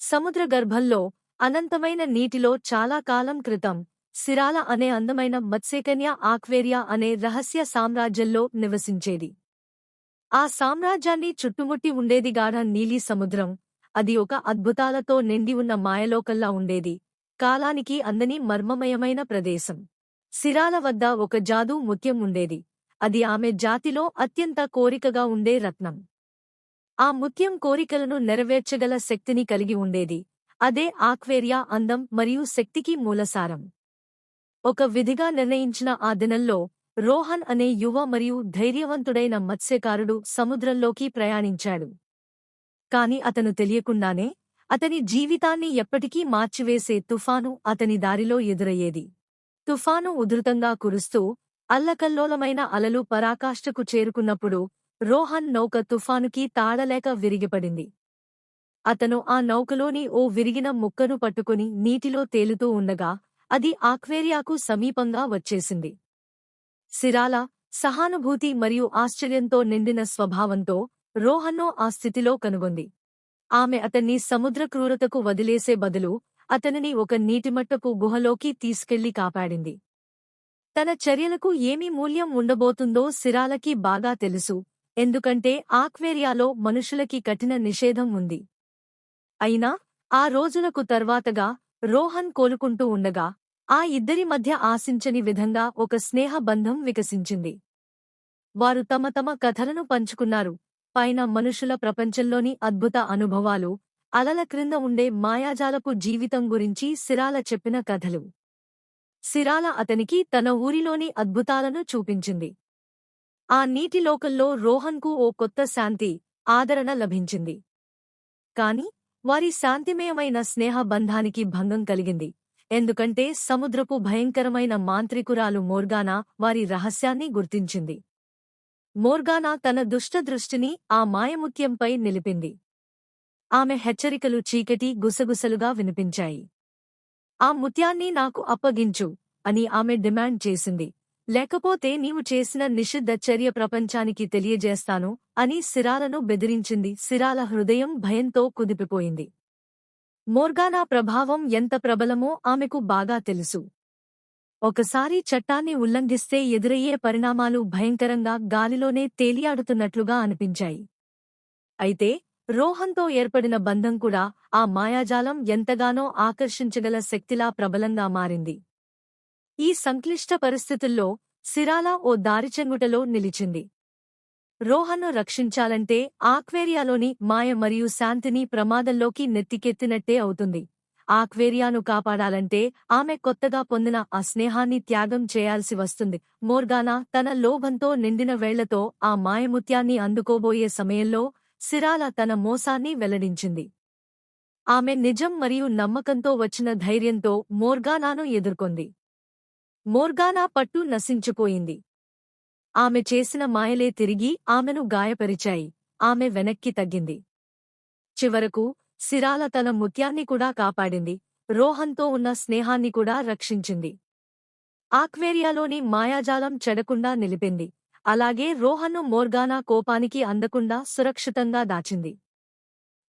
సముద్ర గర్భంలో అనంతమైన నీటిలో చాలా కాలం క్రితం సిరాల అనే అందమైన మత్స్యకన్య ఆక్వేరియా అనే రహస్య సామ్రాజ్యంలో నివసించేది. ఆ సామ్రాజ్యాన్ని చుట్టుముట్టి ఉండేది గాఢ నీలి సముద్రం. అది ఒక అద్భుతాలతో నిండి ఉన్న మాయలోకంలా ఉండేది. కాలానికి అందని మర్మమయమైన ప్రదేశం. సిరాల వద్ద ఒక జాదూ ముత్యం ఉండేది. అది ఆమె జాతిలో అత్యంత కోరికగా ఉండే రత్నం. ఆ ముత్యం కోరికలను నెరవేర్చగల శక్తిని కలిగి ఉండేది. అదే ఆక్వేరియా అందం మరియు శక్తికి మూలసారం. ఒక విధిగా నిర్ణయించిన ఆ దినంలో రోహన్ అనే యువ మరియు ధైర్యవంతుడైన మత్స్యకారుడు సముద్రంలోకి ప్రయాణించాడు. కాని అతను తెలియకుండానే అతని జీవితాన్ని ఎప్పటికీ మార్చివేసే తుఫాను అతని దారిలో ఎదురయ్యేది. తుఫాను ఉధృతంగా కురుస్తూ అల్లకల్లోలమైన అలలు పరాకాష్ఠకు చేరుకున్నప్పుడు రోహన్ నౌక తుఫానుకి తాళలేక విరిగిపడింది. అతను ఆ నౌకలోని ఓ విరిగిన ముక్కను పట్టుకుని నీటిలో తేలుతూ ఉండగా అది ఆక్వేరియాకు సమీపంగా వచ్చేసింది. సిరాల సహానుభూతి మరియు ఆశ్చర్యంతో నిండిన స్వభావంతో రోహన్ను ఆ స్థితిలో కనుగొంది. ఆమె అతన్ని సముద్ర క్రూరతకు వదిలేసే బదులు అతనిని ఒక నీటిమట్టపు గుహలోకి తీసుకెళ్లి కాపాడింది. తన చర్యలకు ఏమి మూల్యం ఉండబోతుందో సిరాలకి బాగా తెలుసు, ఎందుకంటే ఆక్వేరియాలో మనుషులకి కఠిన నిషేధం ఉంది. అయినా ఆ రోజులకు తర్వాతగా రోహన్ కోలుకుంటూ ఉండగా ఆ ఇద్దరి మధ్య ఆశించని విధంగా ఒక స్నేహ బంధం వికసించింది. వారు తమ తమ కథలను పంచుకున్నారు. పైన మనుషుల ప్రపంచంలోని అద్భుత అనుభవాలు, అలల క్రింద ఉండే మాయాజాలపు జీవితం గురించి సిరాల చెప్పిన కథలు. సిరాల అతనికి తన ఊరిలోని అద్భుతాలను చూపించింది. ఆ నీటి లోకంలో రోహన్కు ఓ కొత్త శాంతి, ఆదరణ లభించింది. కాని వారి శాంతిమయమైన స్నేహ బంధానికి భంగం కలిగింది. ఎందుకంటే సముద్రపు భయంకరమైన మాంత్రికురాలు మోర్గానా వారి రహస్యాన్ని గుర్తించింది. మోర్గానా తన దుష్టదృష్టిని ఆ మాయముత్యంపై నిలిపింది. ఆమె హెచ్చరికలు చీకటి గుసగుసలుగా వినిపించాయి. ఆ ముత్యాన్ని నాకు అప్పగించు అని ఆమె డిమాండ్ చేసింది. లేకపోతే నీవు చేసిన నిషిద్ధ చర్య ప్రపంచానికి తెలియజేస్తాను అని సిరాలను బెదిరించింది. సిరాల హృదయం భయంతో కుదిపిపోయింది. మోర్గానా ప్రభావం ఎంత ప్రబలమో ఆమెకు బాగా తెలుసు. ఒకసారి చట్టాన్ని ఉల్లంఘిస్తే ఎదురయ్యే పరిణామాలు భయంకరంగా గాలిలోనే తేలియాడుతున్నట్లుగా అనిపించాయి. అయితే రోహన్తో ఏర్పడిన బంధం కూడా ఆ మాయాజాలం ఎంతగానో ఆకర్షించగల శక్తిలా ప్రబలంగా మారింది. ఈ సంక్లిష్ట పరిస్థితుల్లో సిరాల ఓ దారిచెంగుటలో నిలిచింది. రోహన్ను రక్షించాలంటే ఆక్వేరియాలోని మాయ మరియు శాంతిని ప్రమాదంలోకి నెత్తికెత్తినట్టే అవుతుంది. ఆక్వేరియాను కాపాడాలంటే ఆమె కొత్తగా పొందిన ఆ స్నేహాన్ని త్యాగం చేయాల్సి వస్తుంది. మోర్గానా తన లోభంతో నిండిన వేళ్లతో ఆ మాయముత్యాన్ని అందుకోబోయే సమయంలో సిరాల తన మోసాన్ని వెల్లడించింది. ఆమె నిజం మరియు నమ్మకంతో వచ్చిన ధైర్యంతో మోర్గానాను ఎదుర్కొంది. మోర్గానా పట్టు నశించిపోయింది. ఆమె చేసిన మాయలే తిరిగి ఆమెను గాయపరిచాయి. ఆమె వెనక్కి తగ్గింది. చివరకు సిరాల తన ముత్యాన్ని కూడా కాపాడింది. రోహన్తో ఉన్న స్నేహాన్ని కూడా రక్షించింది. ఆక్వేరియాలోని మాయాజాలం చెడకుండా నిలిపింది. అలాగే రోహన్ను మోర్గానా కోపానికి అందకుండా సురక్షితంగా దాచింది.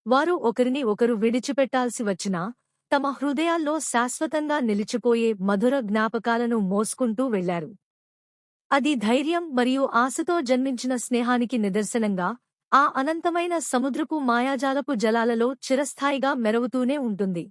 వారు ఒకరిని ఒకరు విడిచిపెట్టాల్సి వచ్చినా తమ హృదయాల్లో శాశ్వతంగా నిలిచిపోయే మధుర జ్ఞాపకాలను మోసుకుంటూ వెళ్లారు. అది ధైర్యం మరియు ఆశతో జన్మించిన స్నేహానికి నిదర్శనంగా ఆ అనంతమైన సముద్రపు మాయాజాలపు జలాలలో చిరస్థాయిగా మెరవుతూనే ఉంటుంది.